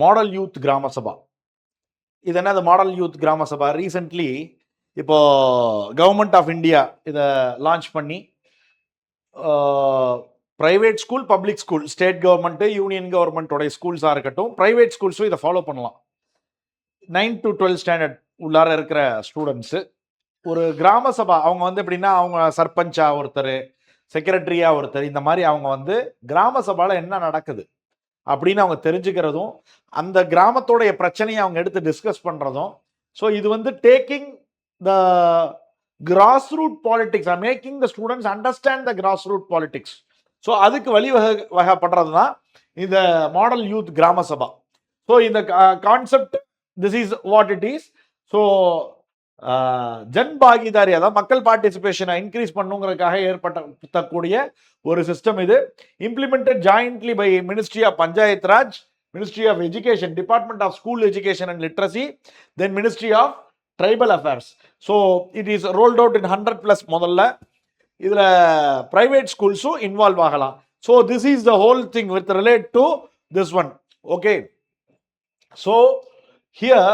Model youth Gram சபா. இது என்னது model youth Gram Sabha? Recently இப்போ கவர்மெண்ட் ஆஃப் இந்தியா இதை லான்ச் பண்ணி private school, public school, state government, union கவர்மெண்ட்டோடைய ஸ்கூல்ஸாக இருக்கட்டும், ப்ரைவேட் ஸ்கூல்ஸும் இதை ஃபாலோ பண்ணலாம். 9 to 12 ஸ்டாண்டர்ட் உள்ளார இருக்கிற ஸ்டூடெண்ட்ஸு ஒரு கிராம சபா, அவங்க வந்து எப்படின்னா, அவங்க சர்பஞ்சா ஒருத்தர், செக்ரட்டரியா ஒருத்தர், இந்த மாதிரி அவங்க வந்து கிராம சபாவில் என்ன நடக்குது அப்படின்னு அவங்க தெரிஞ்சுக்கிறதும், அந்த கிராமத்தோடைய பிரச்சனையை அவங்க எடுத்து டிஸ்கஸ் பண்ணுறதும். ஸோ இது வந்து taking the grass root politics, or making the students understand the grass root politics. So அதுக்கு வகைப்படுறது தான் இந்த model youth Gram Sabha. So இந்த concept, this is what it is. So Jan Bhagidari, அதாவது மக்கள் பார்ட்டிசிபேஷனை இன்க்ரீஸ் பண்ணுங்கிறதுக்காக ஏற்படுத்தக்கூடிய ஒரு சிஸ்டம் இது. Implemented jointly by ministry of Panchayat Raj, ministry of education, department of school education and literacy, then ministry of tribal affairs. So it is rolled out in 100+ முதல்ல. இதில் private ஸ்கூல்ஸும் involve ஆகலாம். So this is the whole thing with relate to this one. Okay, so here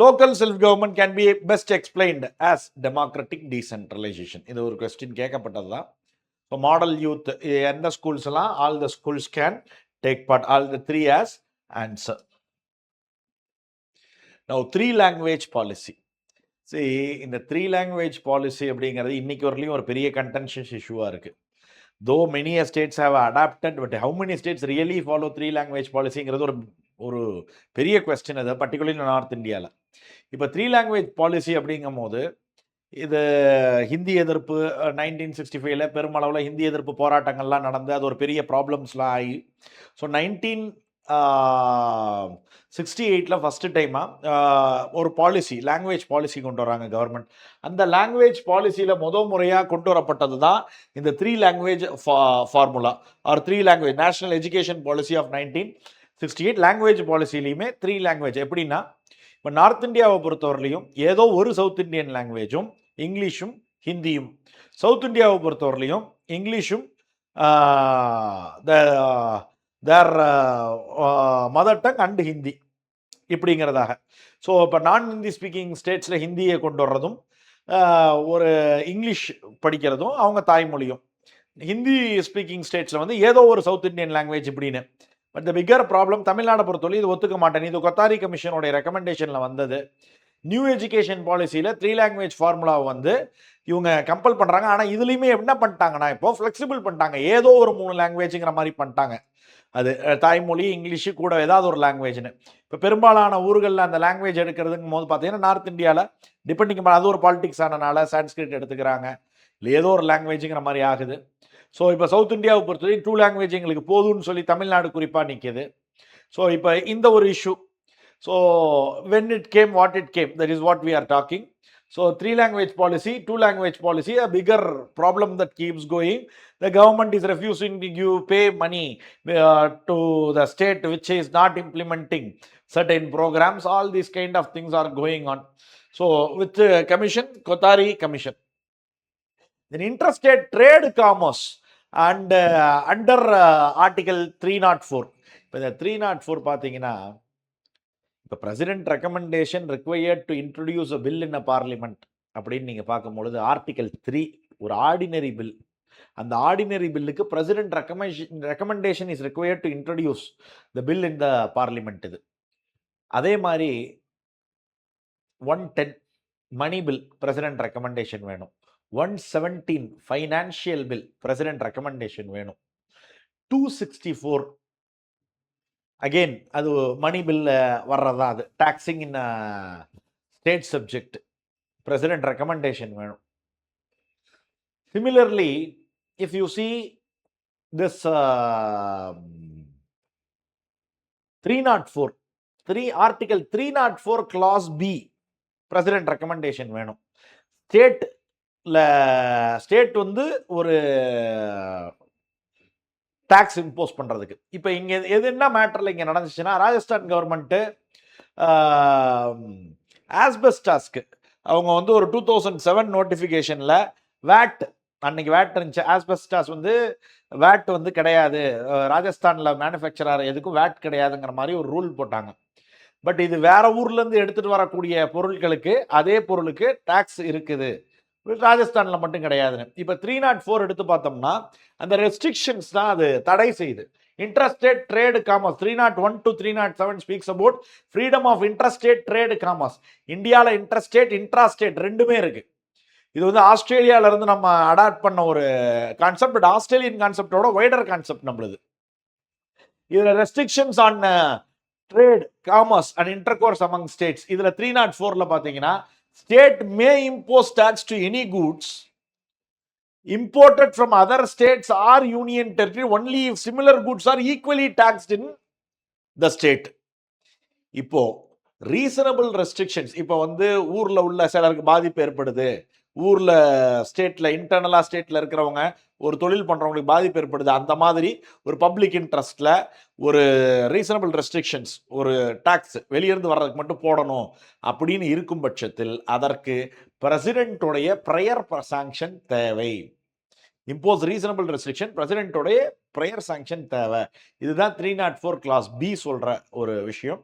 local self government can be best explained as democratic decentralization. இது ஒரு question கேட்கப்பட்டது தான். So model youth எந்த schools எல்லாம், all the schools can take part, all the 3 as answer. Now 3 language policy. See, இந்த 3 language policy அப்படிங்கிறது இன்னைக்கு வரலையும் ஒரு பெரிய கண்டென்ஷியஸ் இஷ்யூவாக இருக்குது. though many states have adapted, but how many states really follow 3 language policyங்கிறது ஒரு பெரிய கொஸ்டின். அது பர்டிகுலர்லி நார்த் இந்தியாவில். இப்போ 3 language பாலிசி அப்படிங்கும் போது, இது ஹிந்தி எதிர்ப்பு 1965 பெருமளவில் ஹிந்தி எதிர்ப்பு போராட்டங்கள்லாம் நடந்து அது ஒரு பெரிய ப்ராப்ளம்ஸ்லாம் ஆகி, ஸோ 1968 ஃபஸ்ட்டு டைமாக ஒரு பாலிசி, லாங்குவேஜ் பாலிசி கொண்டு வராங்க கவர்மெண்ட். அந்த லாங்குவேஜ் பாலிசியில் முறையாக கொண்டு வரப்பட்டது தான் இந்த 3 language formula or 3 language national education policy of 1968. Language பாலிசிலையுமே 3 language எப்படின்னா, இப்போ நார்த் இந்தியாவை பொறுத்தவரையிலையும் ஏதோ ஒரு சவுத் இந்தியன் லாங்குவேஜும், இங்கிலீஷும், ஹிந்தியும். சவுத் இந்தியாவை பொறுத்தவரையிலையும் இங்கிலீஷும் their mother tongue and Hindi இப்படிங்கிறதாக. ஸோ இப்போ நான் ஹிந்தி ஸ்பீக்கிங் ஸ்டேட்ஸில் ஹிந்தியை கொண்டு வர்றதும், ஒரு இங்கிலீஷ் படிக்கிறதும் அவங்க தாய்மொழியும். ஹிந்தி ஸ்பீக்கிங் ஸ்டேட்ஸில் வந்து ஏதோ ஒரு சவுத் இந்தியன் லாங்குவேஜ் இப்படின்னு. But the bigger problem, Tamil Nadu பொறுத்தவரை இது ஒத்துக்க மாட்டேன். இது கொத்தாரி கமிஷனுடைய ரெக்கமெண்டேஷனில் வந்தது. நியூ எஜுகேஷன் பாலிசியில் 3 language ஃபார்முலாவை வந்து இவங்க கம்பல் பண்ணுறாங்க. ஆனால் இதுலேயுமே என்ன பண்ணிட்டாங்கன்னா, இப்போ ஃப்ளெக்சிபிள் பண்ணிட்டாங்க. ஏதோ ஒரு 3 languageங்கிற மாதிரி பண்ணிட்டாங்க. அது தாய்மொழி, இங்கிலீஷு, கூட ஏதாவது ஒரு லாங்குவேஜ்னு. இப்போ பெரும்பாலான ஊர்களில் அந்த லாங்குவேஜ் எடுக்கிறதுங்கும் போது பார்த்தீங்கன்னா, நார்த் இந்தியாவில் டிபெண்டிங் அது ஒரு பாலிடிக்ஸ் ஆனனால சான்ஸ்கிரிட் எடுத்துக்கிறாங்க, இல்லை ஏதோ ஒரு லாங்குவேஜுங்கிற மாதிரி ஆகுது. ஸோ இப்போ சவுத் இந்தியாவை பொறுத்தவரை 2 language எங்களுக்கு போதும்னு சொல்லி தமிழ்நாடு குறிப்பாக நிற்கிது. ஸோ இப்போ இந்த ஒரு issue. So when it came what it came, that is what we are talking. So 3 language policy, 2 language policy, a bigger problem that keeps going. The government is refusing to pay money to the state which is not implementing certain programs. All these kind of things are going on. So with commission, Kothari commission. Then interstate trade commerce and under article 304. இப்போ இந்த 304 பார்த்தீங்கன்னா, இப்போ president recommendation required to introduce a bill in a parliament அப்படின்னு நீங்கள் பார்க்கும்பொழுது article 3 ஒரு ordinary bill. அந்த ordinary பில்லுக்கு president recommendation is required to introduce the bill in the parliament. இது அதே மாதிரி 110 மணி பில் பிரசிடென்ட் ரெக்கமெண்டேஷன் வேணும். 117 ஃபைனான்ஷியல் பில் பிரசிடென்ட் ரெக்கமெண்டேஷன் வேணும். 264 அகெயின் அது மணி பில்ல வர்றதா, அது டாக்ஸிங் இன் ஸ்டேட் சப்ஜெக்ட், பிரசிடென்ட் ரெக்கமெண்டேஷன் வேணும். Similarly if you see this 304 article 304 clause B president recommendation வேணும். ஸ்டேட் வந்து ஒரு டாக்ஸ் இம்போஸ் பண்ணுறதுக்கு. இப்போ இங்கே எது என்ன மேட்டரில் இங்கே நடந்துச்சுன்னா, ராஜஸ்தான் கவர்மெண்ட்டு ஆஸ்பெஸ்டாஸ்க்கு அவங்க வந்து ஒரு 2007 நோட்டிஃபிகேஷனில் வேட், அன்னைக்கு வேட் இருந்துச்சு. ஆஸ்பெஸ்டாஸ் வந்து வேட் வந்து கிடையாது, ராஜஸ்தானில் மேனுஃபேக்சரர் எதுக்கும் வேட் கிடையாதுங்கிற மாதிரி ஒரு ரூல் போட்டாங்க. பட் இது வேற ஊர்ல இருந்து எடுத்துட்டு வரக்கூடிய பொருட்களுக்கு அதே பொருளுக்கு டாக்ஸ் இருக்குது. ராஜஸ்தான்ல மட்டும் கிடையாதுன்னு. இப்ப 304 எடுத்து பார்த்தோம்னா அந்த ரெஸ்ட்ரிக்ஷன்ஸ் தான் அது தடை செய்யுது. Interstate trade commerce 301 to 307 speaks about freedom of interstate trade commerce. இந்தியாவில் இன்ட்ரஸ்டேட் இன்ட்ராஸ்டேட் ரெண்டுமே இருக்கு. இது வந்து ஆஸ்திரேலியால இருந்து நம்ம அடாப்ட் பண்ண ஒரு கான்செப்ட், பட் ஆஸ்திரேலியன் கான்செப்டோட வைடர் கான்செப்ட் நம்மளுது. இதுல restrictions on trade commerce and intercourse among states. இதுல 304ல பாத்தீங்கன்னா state may impose tax to any goods imported from other states or union territory only if similar goods are equally taxed in the state. இப்போ reasonable restrictions, இப்போ வந்து ஊர்ல உள்ள சிலருக்கு பாதிப்பு ஏற்படுது, ஊர்ல ஸ்டேட்ல இன்டர்னலா ஸ்டேட்ல இருக்கிறவங்க ஒரு தொழில் பண்றவங்களுக்கு பாதிப்பு ஏற்படுது, அந்த மாதிரி ஒரு பப்ளிக் இன்ட்ரெஸ்ட்ல ஒரு ரீசனபிள் ரெஸ்ட்ரிக்ஷன்ஸ், ஒரு டாக்ஸ் வெளியிருந்து வர்றதுக்கு மட்டும் போடணும் அப்படின்னு இருக்கும் பட்சத்தில் அதற்கு பிரசிடென்ட்டுடைய ப்ரையர் சாங்ஷன் தேவை. இம்போஸ் ரீசனபிள் ரெஸ்ட்ரிக்ஷன், பிரசிடென்ட்டோடைய ப்ரையர் சாங்ஷன் தேவை. இதுதான் 304 கிளாஸ் பி சொல்ற ஒரு விஷயம்.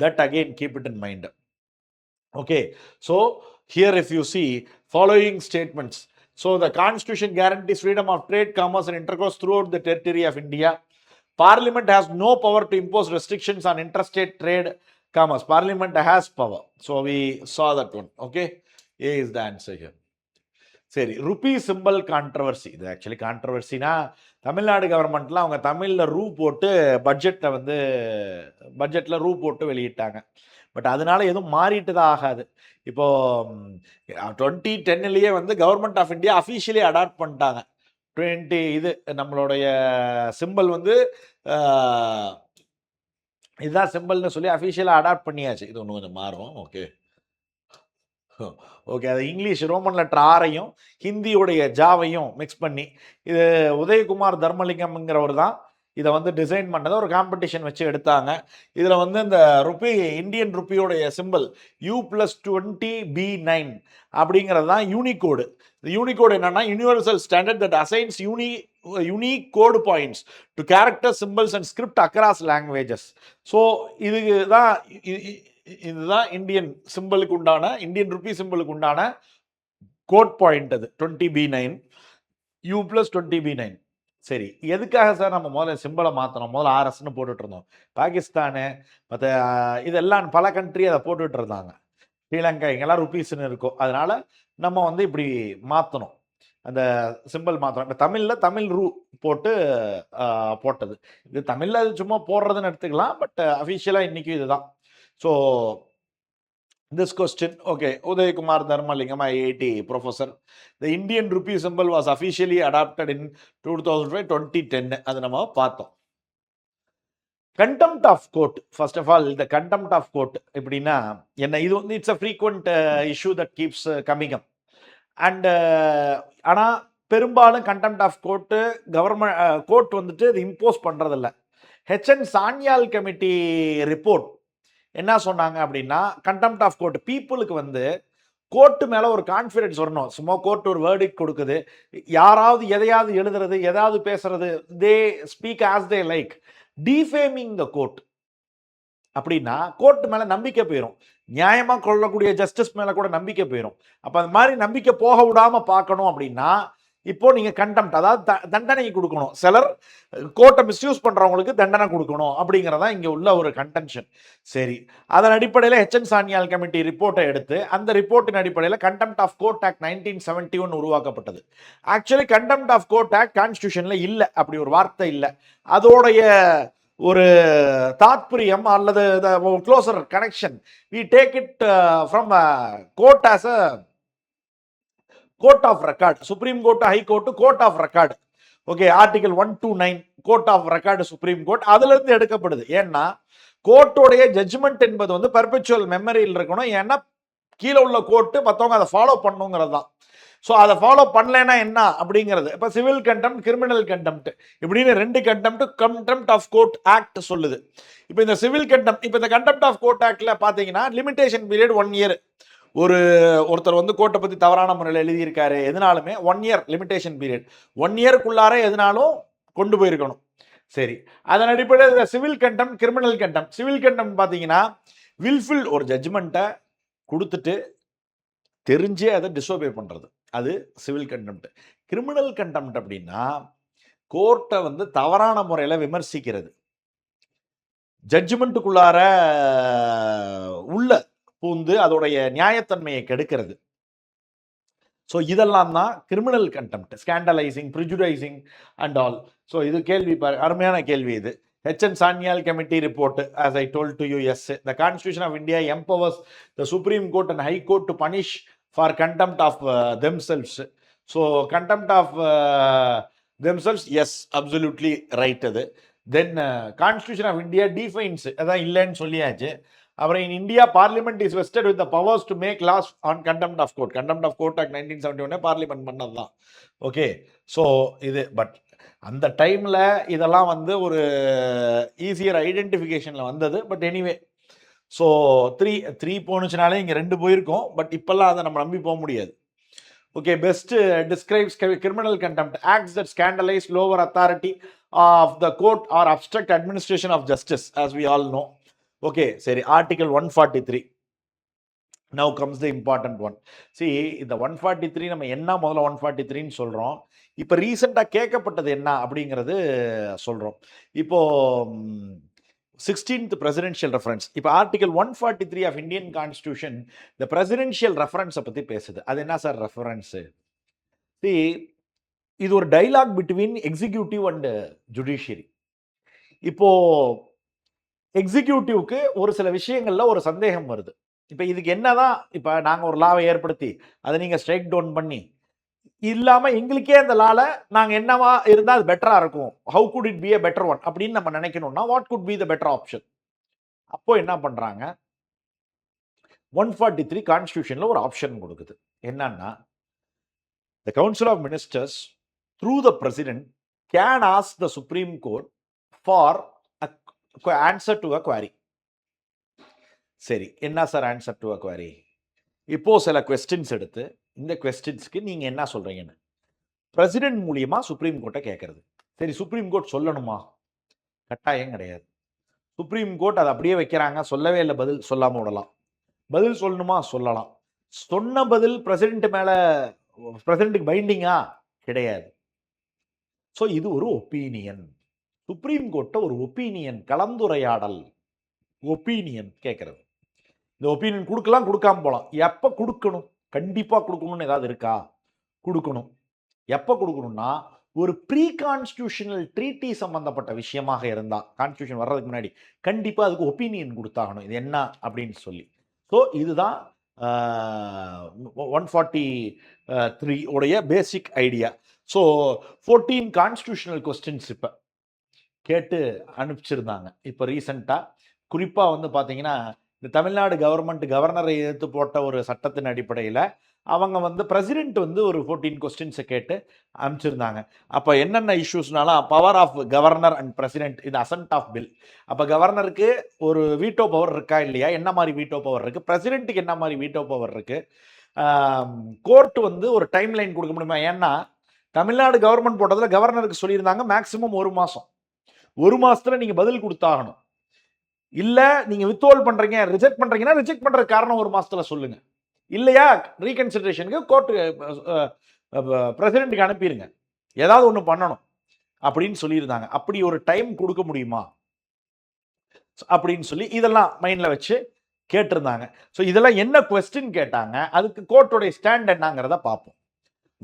That again keep it in mind. Okay, so here if you see following statements, so the constitution guarantees freedom of trade, commerce and intercourse throughout the territory of India. Parliament has no power to impose restrictions on interstate trade commerce. Parliament has power, so we saw that one. Okay, A is the answer here. சரி, rupee simple controversy. இது actually கான்ட்ரவர்சினா Tamil Nadu கவர்மெண்ட்ல அவங்க தமிழ்ல ரூ போட்டு பட்ஜெட்ல ரூ போட்டு வெளியிட்டாங்க. பட் அதனால எதுவும் மாறிட்டு தான் ஆகாது. இப்போ 2010லயே வந்து government of India officially adopt பண்ணிட்டாங்க. 20 இது நம்மளுடைய சிம்பிள் வந்து இதுதான் சிம்பிள்னு சொல்லி அஃபிஷியலா அடாப்ட் பண்ணியாச்சு. இது ஒன்று கொஞ்சம் மாறும். ஓகே ஓகே, அது இங்கிலீஷ் ரோமன் லெட்டர் ஆரையும் ஹிந்தியோடைய ஜாவையும் மிக்ஸ் பண்ணி, இது உதயகுமார் தர்மலிங்கம்ங்கிறவர் தான் இதை வந்து டிசைன் பண்ணதை ஒரு காம்படிஷன் வச்சு எடுத்தாங்க. இதில் வந்து இந்த ருபி இந்தியன் ருப்பியோடைய சிம்பிள் U+20B9 அப்படிங்கிறது தான் யூனிகோடு. இந்த யூனிகோடு என்னன்னா universal standard that assigns unique code points to character symbols and script across languages. So இதுதான் இந்தியன் சிம்பிளுக்கு உண்டான, இந்தியன் ருபி சிம்பிளுக்கு உண்டான கோட் பாயிண்ட். அது 20B9 U+20B9. சரி, எதுக்காக சார் நம்ம முதல்ல சிம்பிளை மாற்றணும்? முதல்ல RSன்னு போட்டுட்டு இருந்தோம். பாகிஸ்தானு மற்ற இதெல்லாம் பல கண்ட்ரி அதை போட்டுட்டு இருந்தாங்க. ஸ்ரீலங்கா இங்கெல்லாம் ருபீஸ்ன்னு இருக்கும். அதனால நம்ம வந்து இப்படி மாற்றணும், அந்த சிம்பிள் மாற்றணும். இப்போ தமிழில் தமிழ் ரூ போட்டு போட்டது. இது தமிழில் அது சும்மா போடுறதுன்னு எடுத்துக்கலாம், பட் அஃபிஷியலாக இன்னைக்கு இதுதான். So this question, okay, Uday Kumar Dharmalingam, IIT professor. The Indian rupee symbol was officially adopted in 2005, 2010. அது நம்ம பார்த்தோம். Contempt of court. First of all, the contempt of court எப்படின்னா என்ன, இது வந்து it's a frequent issue that keeps coming up. And ஆனால் பெரும்பாலும் contempt of court government court வந்துட்டு இது இம்போஸ் பண்ணுறதில்ல. HN சான்யால் கமிட்டி ரிப்போர்ட் என்ன சொன்னாங்க அப்படின்னா, கண்டெம்ட் ஆஃப் கோர்ட் பீப்புளுக்கு வந்து கோர்ட்டு மேலே ஒரு கான்ஃபிடன்ஸ் வரணும். சும்மா கோர்ட் ஒரு வேர்டிக் கொடுக்குது, யாராவது எதையாவது எழுதுறது எதாவது பேசுறது, they speak as they like, defaming the court அப்படின்னா கோர்ட் மேலே நம்பிக்கை போயிடும். நியாயமாக கொள்ளக்கூடிய ஜஸ்டிஸ் மேலே கூட நம்பிக்கை போயிடும். அப்போ அந்த மாதிரி நம்பிக்கை போக விடாமல் பார்க்கணும் அப்படின்னா இப்போ நீங்கள் கண்டெம்ட், அதாவது தண்டனை கொடுக்கணும். சிலர் கோர்ட்டை மிஸ்யூஸ் பண்ணுறவங்களுக்கு தண்டனை கொடுக்கணும் அப்படிங்கிறதா இங்கே உள்ள ஒரு கண்டென்ஷன். சரி, அதன் அடிப்படையில் HN சான்யால் கமிட்டி ரிப்போர்ட்டை எடுத்து அந்த ரிப்போர்ட்டின் அடிப்படையில் கண்டெம்ட் ஆஃப் கோர்ட் ஆக்ட் 1971 உருவாக்கப்பட்டது. Actually contempt of court act கான்ஸ்டியூஷனில் இல்லை, அப்படி ஒரு வார்த்தை இல்லை. அதோடைய ஒரு தாத்பரியம் அல்லது closer connection, we take it from court as a court of record. Supreme court, high court, court of record. Okay, article 129 court of record supreme court அதுல இருந்து எடுக்கப்படுது. ஏன்னா கோர்ட்டோடைய ஜட்ஜ்மெண்ட் என்பது வந்து பெர்பெச்சுவல் மெமரியில் இருக்கணும். ஏன்னா கீழே உள்ள கோர்ட்டு மற்றவங்க அதை ஃபாலோ பண்ணுங்கிறது தான். ஸோ அதை ஃபாலோ பண்ணலைன்னா என்ன அப்படிங்கிறது. இப்போ சிவில் கண்டெம்ட், கிரிமினல் கண்டெம்ட் இப்படின்னு ரெண்டு கண்டெம்ட் ஆஃப் கோர்ட் ஆக்ட் சொல்லுது. இப்போ இந்த சிவில் கண்டெம்ட், இப்போ இந்த கண்டெம்ட் ஆஃப் கோர்ட் ஆக்ட்ல பார்த்தீங்கன்னா லிமிடேஷன் பீரியட் 1 இயர். ஒருத்தர் வந்து கோர்ட்டை பற்றி தவறான முறையில் எழுதியிருக்காரு, எதுனாலுமே 1 இயர் லிமிடேஷன் பீரியட். 1 இயருக்குள்ளார எதுனாலும் கொண்டு போயிருக்கணும். சரி, அதன் அடிப்படையில் civil contempt, criminal contempt. Civil contempt பார்த்தீங்கன்னா வில்ஃபில் ஒரு ஜட்ஜ்மெண்ட்டை கொடுத்துட்டு தெரிஞ்சே அதை டிசோபே பண்ணுறது, அது சிவில் கண்டெம்ட். கிரிமினல் கண்டெம்ட் அப்படின்னா கோர்ட்டை வந்து தவறான முறையில் விமர்சிக்கிறது, ஜட்ஜ்மெண்ட்டுக்குள்ளார உள்ள பூந்து அதோடைய நியாயத்தன்மையை கெடுக்கிறது. ஸோ இதெல்லாம் தான் criminal contempt, scandalising, prejudicing and all. So இது கேள்வி, அருமையான கேள்வி இது. H.N. Sanyal committee report, as I told to you, yes, the Constitution of India empowers the Supreme Court and High Court to punish for contempt of themselves. So contempt of themselves, yes, absolutely right. Then Constitution of India defines, அதான் இல்லைன்னு சொல்லியாச்சு. அப்புறம் in India, Parliament is vested with the powers to make laws on contempt of court. Contempt of court act 1971 parliament பண்ணது தான். Okay, so இது but அந்த டைமில் இதெல்லாம் வந்து ஒரு ஈஸியர் ஐடென்டிஃபிகேஷனில் வந்தது. பட் எனிவே, ஸோ த்ரீ போனுச்சுனாலே இங்கே 2 போயிருக்கோம். பட் இப்போல்லாம் அதை நம்ம நம்பி போக முடியாது. Okay, best describes criminal contempt acts that scandalise lower authority of the court or obstruct administration of justice, as we all know. Okay, சரி, article 143. Now comes the important one. See, இந்த 143 நம்ம என்ன முதல்ல 143ன்னு சொல்கிறோம், இப்போ ரீசெண்டாக கேட்கப்பட்டது என்ன அப்படிங்கிறது சொல்கிறோம். இப்போ 16th presidential reference. இப்போ ஆர்டிகல் 143 ஆஃப் இந்தியன் கான்ஸ்டியூஷன் இந்த பிரசிடென்ஷியல் ரெஃபரன்ஸை பற்றி பேசுது. அது என்ன சார் ரெஃபரன்ஸு? இது ஒரு dialogue between executive and judiciary. இப்போ எக்ஸிக்யூட்டிவ்க்கு ஒரு சில விஷயங்கள்ல ஒரு சந்தேகம் வருது. இப்போ இதுக்கு என்னதான், இப்போ நாங்கள் ஒரு லாவை ஏற்படுத்தி அதை நீங்கள் ஸ்ட்ரைக் டவுன் பண்ணி இல்லாமல் எங்களுக்கே அந்த லால நாங்கள் என்னவா இருந்தால் அது பெட்டராக இருக்கும், how could it be a better one அப்படின்னு நம்ம நினைக்கணும்னா what could be the better option? அப்போ என்ன பண்ணுறாங்க, 143 கான்ஸ்டியூஷனில் ஒரு ஆப்ஷன் கொடுக்குது. என்னன்னா, the Council of Ministers through the President can ask the Supreme Court for a answer to a query. சரி, என்ன sir answer to a Kuvari? இப்போ சில கொஸ்டின்ஸ் எடுத்து இந்த கொஸ்டின்ஸ்க்கு நீங்க என்ன சொல்றீங்கன்னு பிரசிடென்ட் மூலியமா சுப்ரீம் கோர்ட்டை கேட்கறது. சரி, சுப்ரீம் கோர்ட் சொல்லணுமா? கட்டாயம் கிடையாது. சுப்ரீம் கோர்ட் அதை அப்படியே வைக்கிறாங்க, சொல்லவே இல்லை, பதில் சொல்லாம விடலாம். பதில் சொல்லணுமா? சொல்லலாம். சொன்ன பதில் பிரசிடென்ட் மேல, பிரசிடென்ட்டுக்கு பைண்டிங்கா? கிடையாது. ஸோ இது ஒரு ஒப்பீனியன். சுப்ரீம் கோர்ட்டை ஒரு ஒப்பீனியன், கலந்துரையாடல், ஒப்பீனியன் கேட்கறது. இந்த ஒப்பீனியன் கொடுக்கலாம், கொடுக்காம போகலாம். எப்போ கொடுக்கணும்? கண்டிப்பாக கொடுக்கணும்னு ஏதாவது இருக்கா? கொடுக்கணும். எப்போ கொடுக்கணும்னா, ஒரு ப்ரீ கான்ஸ்டியூஷனல் ட்ரீட்டி சம்பந்தப்பட்ட விஷயமாக இருந்தால், கான்ஸ்டியூஷன் வர்றதுக்கு முன்னாடி கண்டிப்பாக அதுக்கு ஒப்பீனியன் கொடுத்தாகணும், இது என்ன அப்படின்னு சொல்லி. ஸோ இதுதான் 143 உடைய basic idea. So 14 constitutional questions இப்போ கேட்டு அனுப்பிச்சிருந்தாங்க. இப்போ ரீசெண்டாக குறிப்பாக வந்து பார்த்தீங்கன்னா, இந்த தமிழ்நாடு கவர்னரை எதிர்த்து போட்ட ஒரு சட்டத்தின் அடிப்படையில் அவங்க வந்து பிரசிடென்ட் வந்து ஒரு 14 கொஸ்டின்ஸை கேட்டு அனுப்பிச்சிருந்தாங்க. அப்போ என்னென்ன இஷ்யூஸ்னாலும் power of governor and president, இது அசன்ட் ஆஃப் பில். அப்போ கவர்னருக்கு ஒரு வீட்டோ பவர் இருக்கா இல்லையா, என்ன மாதிரி வீட்டோ பவர் இருக்குது, பிரசிடென்ட்டுக்கு என்ன மாதிரி வீட்டோ பவர் இருக்குது, கோர்ட் வந்து ஒரு டைம் லைன் கொடுக்க முடியுமா? ஏன்னா தமிழ்நாடு கவர்மெண்ட் போட்டதில் கவர்னருக்கு சொல்லியிருந்தாங்க மேக்சிமம் 1 மாதம், 1 மாதத்தில் நீங்கள் பதில் கொடுத்தாகணும். இல்லை நீங்கள் வித்ஹோல்ட் பண்ணுறீங்க, ரிஜெக்ட் பண்ணுறீங்கன்னா ரிஜெக்ட் பண்ணுற காரணம் 1 மாதத்தில் சொல்லுங்கள். இல்லையா ரீகன்சிடரேஷனுக்கு கோர்ட்டு பிரசிடென்ட்டுக்கு அனுப்பிடுங்க, ஏதாவது ஒன்று பண்ணணும் அப்படின்னு சொல்லியிருந்தாங்க. அப்படி ஒரு டைம் கொடுக்க முடியுமா அப்படின்னு சொல்லி இதெல்லாம் மைண்டில் வச்சு கேட்டிருந்தாங்க. ஸோ இதெல்லாம் என்ன கொஸ்டின் கேட்டாங்க, அதுக்கு கோர்ட்டோடைய ஸ்டாண்ட் என்னங்கிறத பார்ப்போம்.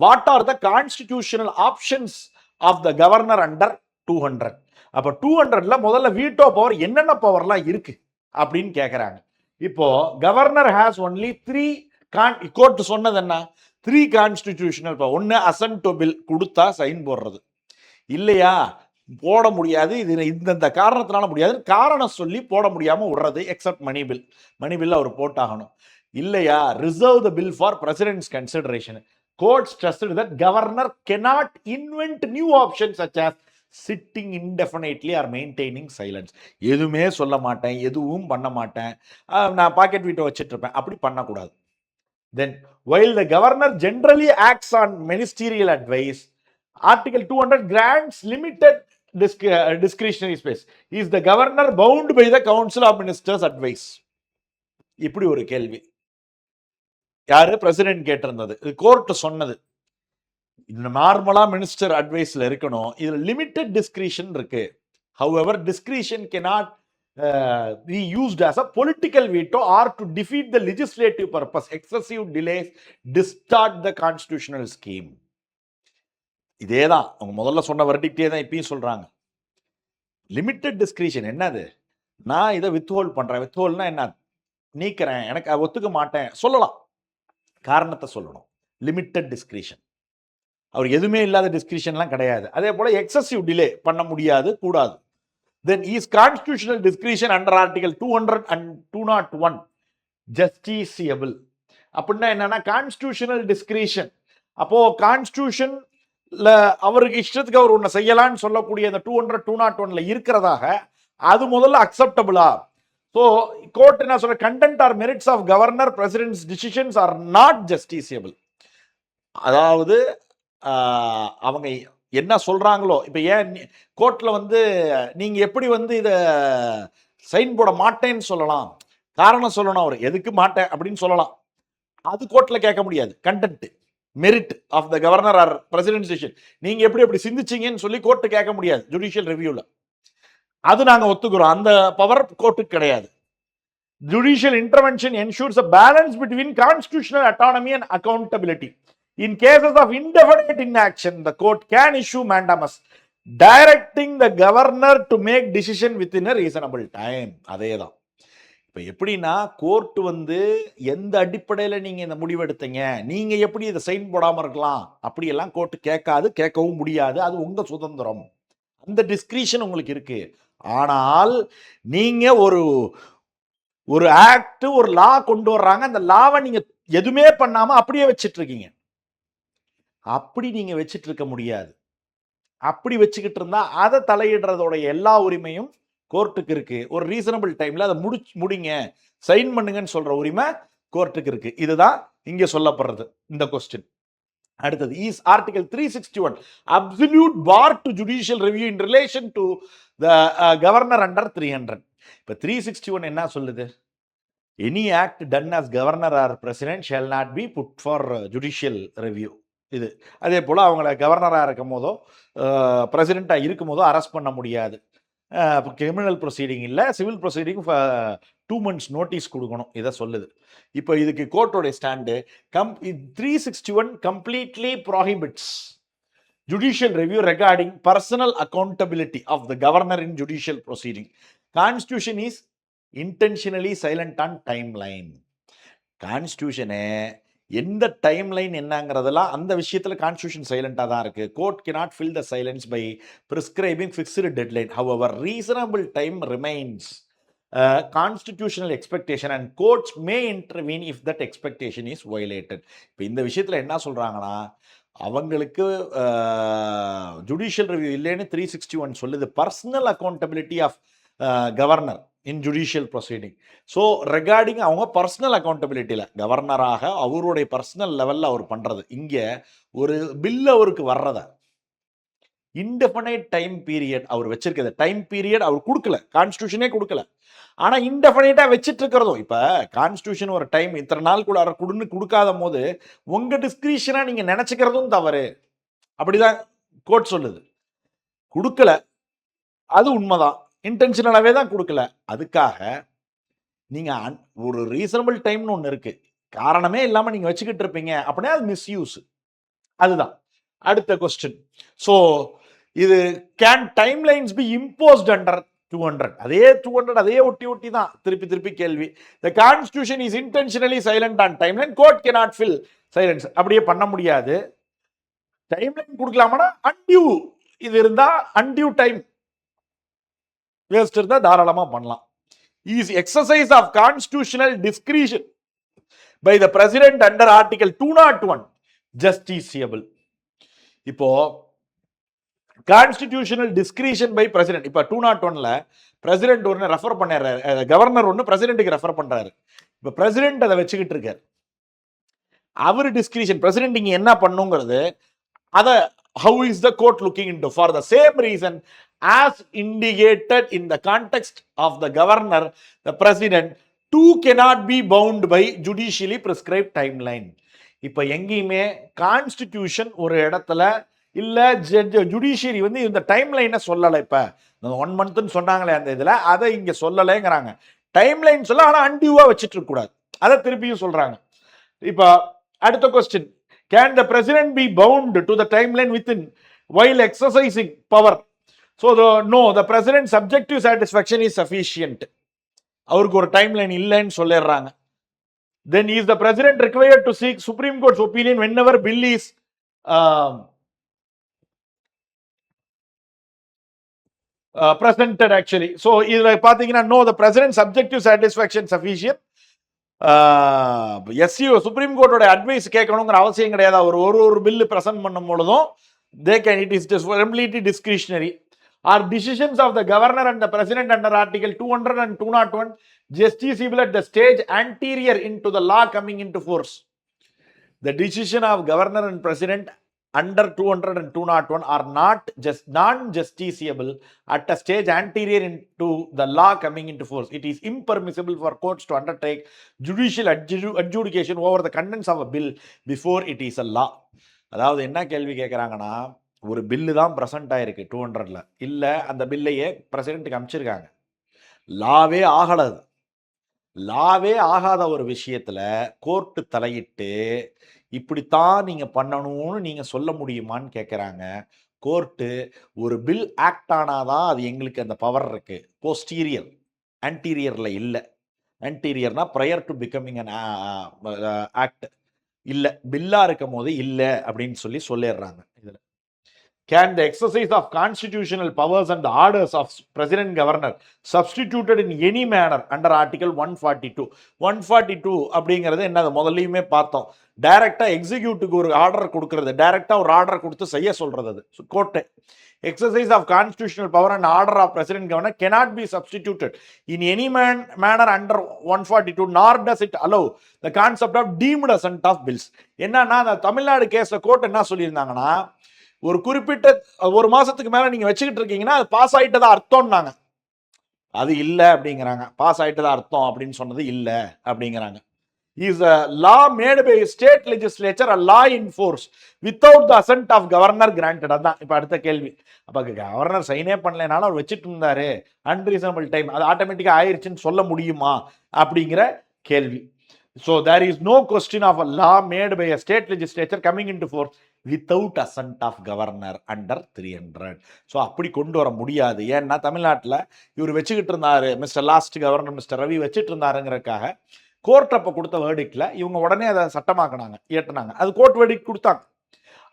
What are the constitutional options of the governor under 200? அப்போ 200ல முதல்ல வீட்டோ பவர் என்னென்ன பவர்லாம் இருக்கு அப்படின்னு கேட்குறாங்க. இப்போ கவர்னர் ஹேஸ் ஒன்லி 3, கோர்ட் சொன்னது என்ன, 3 கான்ஸ்டிடியூஷனல் பவர். ஒன்று அசன்ட் டு பில், கொடுத்தா சைன் போடுறது, இல்லையா போட முடியாது, இது இந்த காரணத்தினால முடியாது, காரணம் சொல்லி போட முடியாமல் விடுறது, except money bill. Money bill அவர் போட்டாகணும். இல்லையா reserve the bill for president's consideration. Court stressed that governor cannot invent new options such as sitting indefinitely or maintaining silence. எதுவுமே சொல்ல மாட்டேன், எதுவும் பண்ண மாட்டேன், நான் பாக்கெட் வீட்டை வச்சுட்டு இருப்பேன், அப்படி பண்ணக்கூடாது. Then while the governor generally acts on ministerial advice, Article 200 grants limited discretionary space. Is the governor bound by the Council of Ministers advice? இப்படி ஒரு கேள்வி யாரு பிரசிடென்ட் கேட்டிருந்தது, கோர்ட் சொன்னது. நார்மலா மினிஸ்டர் அட்வைஸ்ல இருக்கணும், இதுல லிமிட்டட் டிஸ்கிரிஷன் இருக்கு. However, discretion cannot be used as a political veto or to defeat the legislative purpose. Excessive delays distort the constitutional scheme. இதேதான் அவங்க முதல்ல சொன்ன வெர்டிக்டே தான் இப்பயும் சொல்றாங்க. லிமிட்டட் டிஸ்கிரிஷன் என்னது? நான் இதை வித்ஹோல்ட் பண்றேன். வித்ஹோல்ட்னா என்ன? நீக்கிறேன், எனக்கு ஒத்துக்க மாட்டேன் சொல்லலாம், காரணத்தை சொல்லணும். Limited discretion. அவர் எதுவுமே இல்லாத டிஸ்கிரிஷன்லாம் கிடையாது. அதே போல எக்ஸசிவ் டிலே பண்ண முடியாது, கூடாது. Then is constitutional discretion under article 200 and 201 justiciable? அப்படின்னா என்னன்னா கான்ஸ்டிடியூஷனல் டிஸ்கிரிஷன். அப்போ கான்ஸ்டிடியூஷன்ல அவருக்கு இஷ்டத்துக்கு அவர் ஒன்று செய்யலாம்னு சொல்லக்கூடிய அந்த 200 201ல இருக்கிறதாக அது முதல்ல அக்செப்டபிளா? ஸோ கோர்ட் என்ன சொல்ற, content or merits of governor president's decisions are not justiciable. அதாவது அவங்க என்ன சொல்றாங்களோ, இப்ப ஏன் கோர்ட்ல நீங்க எப்படி இத சைன் போட மாட்டேன்னு சொல்லலாம், காரணம் சொல்லணும், அவர் எதுக்கு மாட்டேன் அப்படின்னு சொல்லலாம். அது கோர்ட்ல கேட்க முடியாது. Content merit of the governor or president decision நீங்க எப்படி சிந்திச்சீங்கன்னு சொல்லி கோர்ட் கேட்க முடியாது ஜுடிஷியல் ரிவ்யூல. அது நாங்க ஒத்துக்கிறோம், அந்த பவர் கோர்ட்டுக்கு கிடையாது. Judicial intervention ensures a balance between constitutional autonomy and accountability. In cases of indefinite inaction, the court can issue mandamus directing the governor to make decision within a reasonable time. அதேதான். இப்போ எப்படின்னா court எந்த அடிப்படையில் நீங்க இந்த முடிவு எடுத்தீங்க, நீங்க எப்படி இதை சைன் போடாம இருக்கலாம் அப்படியெல்லாம் கோர்ட் கேட்காது, கேட்கவும் முடியாது. அது உங்க சுதந்திரம், அந்த டிஸ்கிரிஷன் உங்களுக்கு இருக்கு. ஆனால் நீங்க ஒரு ஆக்ட் ஒரு லா கொண்டு வர்றாங்க, அந்த லாவை நீங்க எதுவுமே பண்ணாம அப்படியே வச்சிட்டு இருக்கீங்க. அப்படி நீங்க வச்சிட்டு இருக்க முடியாது. அப்படி வச்சுக்கிட்டு இருந்தா அதை தலையிடுறதோட எல்லா உரிமையும் கோர்ட்டுக்கு இருக்கு. ஒரு ரீசனபிள் டைம்ல அதை முடிங்க, சைன் பண்ணுங்கன்னு சொல்ற உரிமை கோர்ட்டுக்கு இருக்கு. இதுதான் இங்க சொல்லப்படுறது இந்த கொஸ்டின். அடுத்தது is article 361 absolute bar to judicial review in relation to the governor under 300. இப்ப 361 என்ன சொல்லுது? Any act done as governor or president shall not be put for judicial review. இது அதே போல் அவங்கள கவர்னராக இருக்கும் போதோ பிரசிடெண்ட்டாக இருக்கும் போதோ அரெஸ்ட் பண்ண முடியாது. கிரிமினல் ப்ரொசீடிங் இல்லை, சிவில் ப்ரொசீடிங் 2 months நோட்டீஸ் கொடுக்கணும். இதை சொல்லுது. இப்போ இதுக்கு கோர்ட்டோடைய stand 361 completely prohibits judicial review regarding personal accountability of the governor in judicial proceeding. Constitution is intentionally silent on timeline. Constitution எந்த டைம் லைன் என்னங்கிறதெல்லாம் அந்த விஷயத்தில் கான்ஸ்டியூஷன் சைலண்டாக தான் இருக்குது. Court cannot fill the silence by prescribing fixed deadline. However, reasonable time remains constitutional expectation and courts may intervene if that expectation is violated. இப்போ இந்த விஷயத்தில் என்ன சொல்கிறாங்கன்னா, அவங்களுக்கு ஜுடிஷியல் ரிவ்யூ இல்லைன்னு 361 சொல்லுது. Personal accountability of governor in judicial proceeding. So regarding அவங்க personal அக்கௌண்டபிலிட்டியில் கவர்னராக அவருடைய பர்சனல் லெவலில் அவர் பண்ணுறது. இங்கே ஒரு பில் அவருக்கு வர்றத இன்டெஃபினைட் டைம் பீரியட் அவர் வச்சிருக்கிறது. டைம் பீரியட் அவர் கொடுக்கல, கான்ஸ்டியூஷனே கொடுக்கல. ஆனால் இன்டெஃபினைட்டாக வச்சுட்டு இருக்கிறதும், இப்போ கான்ஸ்டியூஷன் ஒரு டைம் இத்தனை நாள் கூட கொடுக்காத போது உங்கள் டிஸ்கிரிஷனாக நீங்கள் நினச்சிக்கிறதும் தவறு. அப்படிதான் கோர்ட் சொல்லுது. கொடுக்கல, அது உண்மைதான், இன்டென்ஷனலாகவே தான் கொடுக்கல. அதுக்காக நீங்கள் ஒரு ரீசனபிள் டைம்னு ஒன்று இருக்கு, காரணமே இல்லாமல் நீங்கள் வச்சுக்கிட்டு இருப்பீங்க அப்படின்னா அது மிஸ்யூஸ். அதுதான் அடுத்த கொஸ்டின். ஸோ இது can time lines be imposed under 200? அதே 200 அதே ஒட்டி தான் திருப்பி கேள்வி. The constitution is intentionally silent on time line, court cannot fill silence. அப்படியே பண்ண முடியாது. டைம் லைன் கொடுக்கலாமா? அன்டியூ இது இருந்தா, அன்டியூ டைம் வேஸ்ட் இருந்தா தாராளமா பண்ணலாம். Is exercise of constitutional discretion by the president under article 201 justiciable. இப்போ கான்ஸ்டிடியூஷனல் டிஸ்கிரிஷன் பை பிரசிடென்ட், இப்போ 201ல பிரசிடென்ட் ஒன்று ரெஃபர் பண்ணாரு, கவர்னர் ஒன்று பிரசிடென்ட்டுக்கு ரெஃபர் பண்றாரு. இப்போ பிரசிடென்ட் அதை வச்சுக்கிட்டு இருக்காரு. அவர் டிஸ்கிரிஷன் பிரசிடென்ட் இங்க என்ன பண்ணுங்கிறது அதை how is the court looking into? For the same reason as indicated in the context of the governor, the president too cannot be bound by judicially prescribed timeline. இப்போ எங்கேயுமே constitution ஒரு இடத்துல இல்லை judiciary வந்து இந்த டைம்லைனை சொல்லலை. இப்போ 1 monthன்னு சொன்னாங்களே அந்த இதில் அதை இங்கே சொல்லலைங்கிறாங்க. டைம்லைன் சொல்ல, ஆனால் அன்டியூவாக வச்சுட்டு இருக்கக்கூடாது. அதை திருப்பியும் சொல்கிறாங்க. இப்போ அடுத்த question, can the president be bound to the timeline within while exercising power? So no, the president's subjective satisfaction is sufficient. அவருக்கு ஒரு டைம்லைன் இல்லைன்னு சொல்லிடுறாங்க. Then is the president required to seek Supreme Court's opinion whenever bill is presented actually? So இதுல பாத்தீங்கன்னா no, the president's subjective satisfaction sufficient. SCO supreme கோர்ட்டோட advice கேட்கணுங்கிற அவசியம் கிடையாது. அவர் ஒரு பில்லு பிரசன்ட் பண்ணும் பொழுதும் it is completely discretionary. Are decisions of the governor and the president under Article 200 and 201 justiciable at the stage anterior into the law coming into force? The decision of governor and president under 200 and 201 are not just non-justiciable at a stage anterior into the law coming into force. It is impermissible for courts to undertake judicial adjudication over the contents of a bill before it is a law. அதாவது என்ன கேள்வி கேட்குறாங்கன்னா, ஒரு bill தான் present ஆயிருக்கு 200ல், இல்லை அந்த பில்லையே பிரசிடென்ட்டுக்கு அமைச்சிருக்காங்க, லாவே ஆகாத ஒரு விஷயத்தில் கோர்ட்டு தலையிட்டு இப்படித்தான் நீங்கள் பண்ணணும்னு நீங்கள் சொல்ல முடியுமான்னு கேட்குறாங்க. கோர்ட்டு ஒரு பில் ஆக்ட் ஆனாதான் அது எங்களுக்கு அந்த பவர் இருக்குது. போஸ்டீரியர், ஆன்டீரியரில் இல்லை. ஆன்டீரியர்னா prior to becoming an act, இல்லை பில்லாக இருக்கும் போது இல்லை அப்படின்னு சொல்லிடுறாங்க. இதில் can the exercise of constitutional powers and the orders of president governor substituted in any manner under article 142 அப்படிங்கிறது என்னது முதல்லையுமே பார்த்தோம். டைரக்டா எக்ஸிக்யூட்டிவ்க்கு ஒரு ஆர்டர் கொடுக்கிறது, டைரக்டா ஒரு ஆர்டர் கொடுத்து செய்ய சொல்றது. அது court exercise of constitutional power and order of president governor cannot be substituted in any manner under 142, nor does it allow the concept of deemed assent of bills. என்னன்னா அந்த தமிழ்நாடு கேஸ்ல கோர்ட் என்ன சொல்லியிருந்தாங்கன்னா, ஒரு குறிப்பிட்ட ஒரு மாசத்துக்கு மேல நீங்க வச்சுக்கிட்டு இருக்கீங்கன்னா அது பாஸ் ஆயிட்டதா அர்த்தம்னாங்க. அது இல்ல அப்படிங்கிறாங்க. பாஸ் ஆயிட்டதா அர்த்தம் அப்படின்னு சொன்னது இல்ல அப்படிங்கிறாங்க. Is a law made by state legislature a law in force without the assent of governor granted? அதான் இப்ப அடுத்த கேள்வி. அப்ப கவர்னர் சைனே பண்ணலனால அவர் வச்சுட்டு இருந்தாரு, அன்ரீசனபிள் டைம், அது ஆட்டோமேட்டிக்கா ஆயிருச்சுன்னு சொல்ல முடியுமா அப்படிங்கிற கேள்வி. So there is no question of a law made by a state legislature coming into force without assent of governor under 300. So அப்படி கொண்டு வர முடியாது. ஏன்னா தமிழ்நாட்டில் இவர் வச்சுக்கிட்டு இருந்தாரு, லாஸ்ட் கவர்னர் மிஸ்டர் ரவி வச்சுட்டு இருந்தாருங்கிறதுக்காக கோர்ட் அப்போ கொடுத்த வேர்டிக்டில் இவங்க உடனே அதை சட்டமாக்கினாங்க, இயற்றினாங்க. அது கோர்ட் வேர்டிக்ட் கொடுத்தாங்க.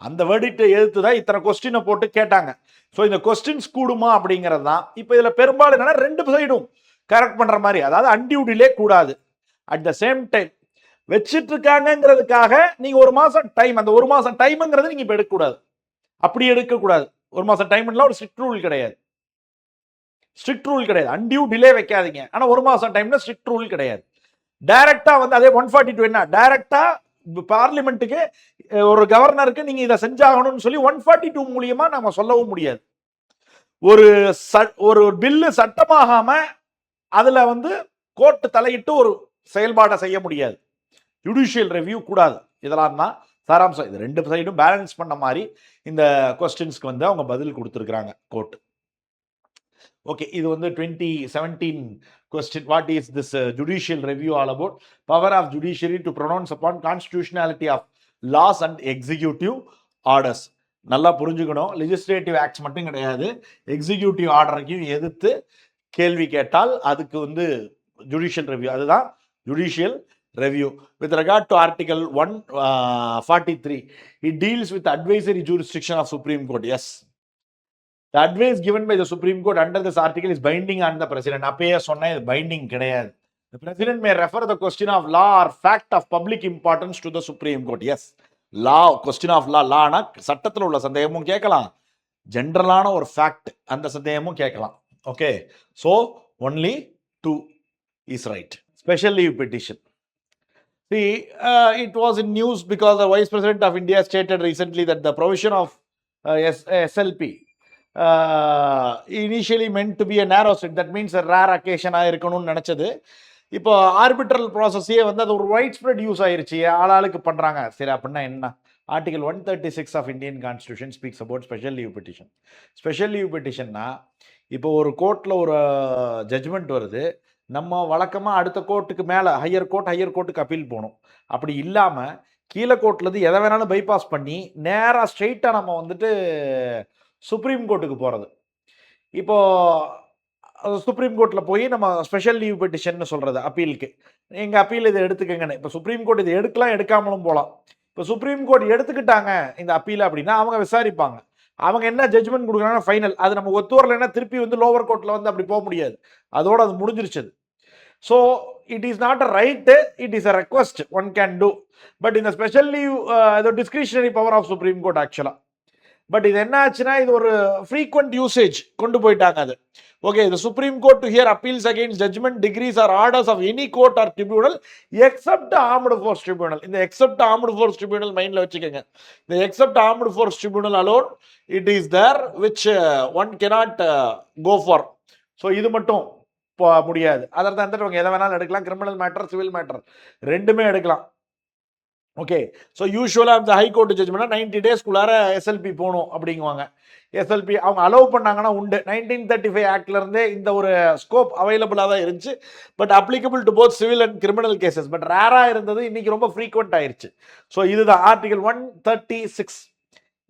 அந்த வேர்டிக்டை எதிர்த்து தான் இத்தனை கொஸ்டினை போட்டு கேட்டாங்க. ஸோ இந்த கொஸ்டின்ஸ் கூடுமா அப்படிங்கிறது தான் இப்போ இதில் பெரும்பாலும் என்னன்னா ரெண்டு சைடும் கரெக்ட் பண்ணுற மாதிரி, அதாவது அன்டியூ டிலே கூடாது, அட் த சேம் டைம் வச்சிட்டு இருக்காங்கிறதுக்காக நீங்க ஒரு மாசம் டைம், அந்த ஒரு மாசம் டைம்ங்கிறது நீங்க இப்ப எடுக்கக்கூடாது, அப்படி எடுக்கக்கூடாது. ஒரு மாசம் டைம்ல ஒரு ஸ்ட்ரிக்ட் ரூல் கிடையாது, அன்டியூ டிலே வைக்காதீங்க. ஆனா ஒரு மாசம் டைம்ல ஸ்ட்ரிக்ட் ரூல் கிடையாது. டைரக்டா வந்து அதே 142 என்ன, டைரக்டா பார்லிமெண்ட்டுக்கு ஒரு கவர்னருக்கு நீங்க இதை செஞ்சாகணும்னு சொல்லி 142 மூலியமா நம்ம சொல்லவும் முடியாது. ஒரு பில்லு சட்டமாகாம அதுல வந்து கோர்ட் தலையிட்டு ஒரு செயல்பாடை செய்ய முடியாது. ஜுடிஷியல் ரிவ்யூ கூடாது. இதெல்லாம் தான் சாராம்சம். இது ரெண்டு சைடும் பேலன்ஸ் பண்ண மாதிரி இந்த கொஸ்டின்ஸ்க்கு வந்து அவங்க பதில் கொடுத்துருக்குறாங்க கோர்ட். ஓகே, இது வந்து 2017 question. What is this judicial review all about? Power of judiciary to pronounce upon constitutionality of laws and executive orders. நல்லா புரிஞ்சுக்கணும், லெஜிஸ்லேட்டிவ் ஆக்ட்ஸ் மட்டும் கிடையாது, எக்ஸிக்யூட்டிவ் ஆர்டரையும் எதிர்த்து கேள்வி கேட்டால் அதுக்கு வந்து ஜுடிஷியல் ரிவ்யூ. அதுதான் judicial review. With regard to article 143, it deals with advisory jurisdiction of Supreme Court. Yes, the advice given by the Supreme Court under this article is binding on the president. அப்பயே சொன்னா இது binding கிடையாது. The president may refer the question of law or fact of public importance to the Supreme Court. Yes, law, question of law, Lana சட்டத்தில் உள்ள சந்தேகமும் கேட்கலாம், ஜெனரலான ஒரு fact அந்த சந்தேகமும் கேட்கலாம். Okay, so only 2 is right. Special leave petition. See, it was in news because the Vice President of India stated recently that the provision of SLP initially meant to be a narrow state. That means a rare occasion இருக்கணும்னு நினைச்சது. இப்போ ஆர்பிட்ரல் ப்ராசஸே வந்து அது ஒரு white spread use ஆயிருச்சு, ஆளாளுக்கு பண்ணுறாங்க. சரி அப்படின்னா என்ன? Article 136 of Indian constitution speaks about special leave petition. Special leave பெட்டிஷன்னா இப்போ ஒரு கோர்ட்டில் ஒரு ஜட்ஜ்மெண்ட் வருது, நம்ம வழக்கமாக அடுத்த கோர்ட்டுக்கு மேலே ஹையர் கோர்ட்டுக்கு அப்பீல் போகணும். அப்படி இல்லாமல் கீழே கோர்ட்லேருந்து எதை வேணாலும் பைபாஸ் பண்ணி நேராக ஸ்ட்ரெயிட்டாக நம்ம வந்துட்டு சுப்ரீம் கோர்ட்டுக்கு போகிறது. இப்போ சுப்ரீம் கோர்ட்டில் போய் நம்ம ஸ்பெஷல் லீவ் பெட்டிஷன் சொல்கிறது அப்பீலுக்கு, எங்கள் அப்பீல் இதை எடுத்துக்கங்கன்னு. இப்போ சுப்ரீம் கோர்ட் இதை எடுக்கலாம், எடுக்காமலும் போகலாம். இப்போ சுப்ரீம் கோர்ட் எடுத்துக்கிட்டாங்க இந்த அப்பீல் அப்படின்னா அவங்க விசாரிப்பாங்க. அவங்க என்ன ஜட்ஜ்மெண்ட் கொடுக்குறாங்கன்னா ஃபைனல். அது நம்ம ஒத்து வரலைன்னா திருப்பி வந்து லோவர் கோர்ட்டில் வந்து அப்படி போக முடியாது. அதோட அது முடிஞ்சிருச்சது. So it is not a right, it is a request one can do. But இந்த special leave discretionary power of supreme court ஆக்சுவலாக. பட் இது என்ன ஆச்சுன்னா இது ஒரு ஃப்ரீக்வெண்ட் யூசேஜ் கொண்டு போயிட்டாங்க அது. Okay, the Supreme Court to hear appeals against judgment, decrees or orders of any court or tribunal except armed force tribunal. இந்த except armed force tribunal மைண்ட்ல வச்சுக்கோங்க. இந்த except armed force tribunal alone it is there which one cannot go for. So இது மட்டும் முடியாது. Other தான் அவங்க எதை வேணாலும் எடுக்கலாம். கிரிமினல் மேட்டர், சிவில் மேட்டர் ரெண்டுமே எடுக்கலாம். ஓகே, ஸோ யூஸ்வலாக இந்த ஹைகோர்ட் ஜட்ஜ்மெண்ட்னா 90 டேஸ்க்குள்ளார எஸ்எல்பி போகணும் அப்படிங்குவாங்க. எஸ்எல்பி அவங்க அலோவ் பண்ணாங்கன்னா உண்டு. 1935 ஆக்ட்லேருந்தே இந்த ஒரு ஸ்கோப் அவைலபிளாக தான் இருந்துச்சு. But applicable to both civil and criminal cases. But ரேராக இருந்தது, இன்னைக்கு ரொம்ப ஃப்ரீக்வெண்ட் ஆயிருச்சு. ஸோ இதுதான் ஆர்டிகல் 136.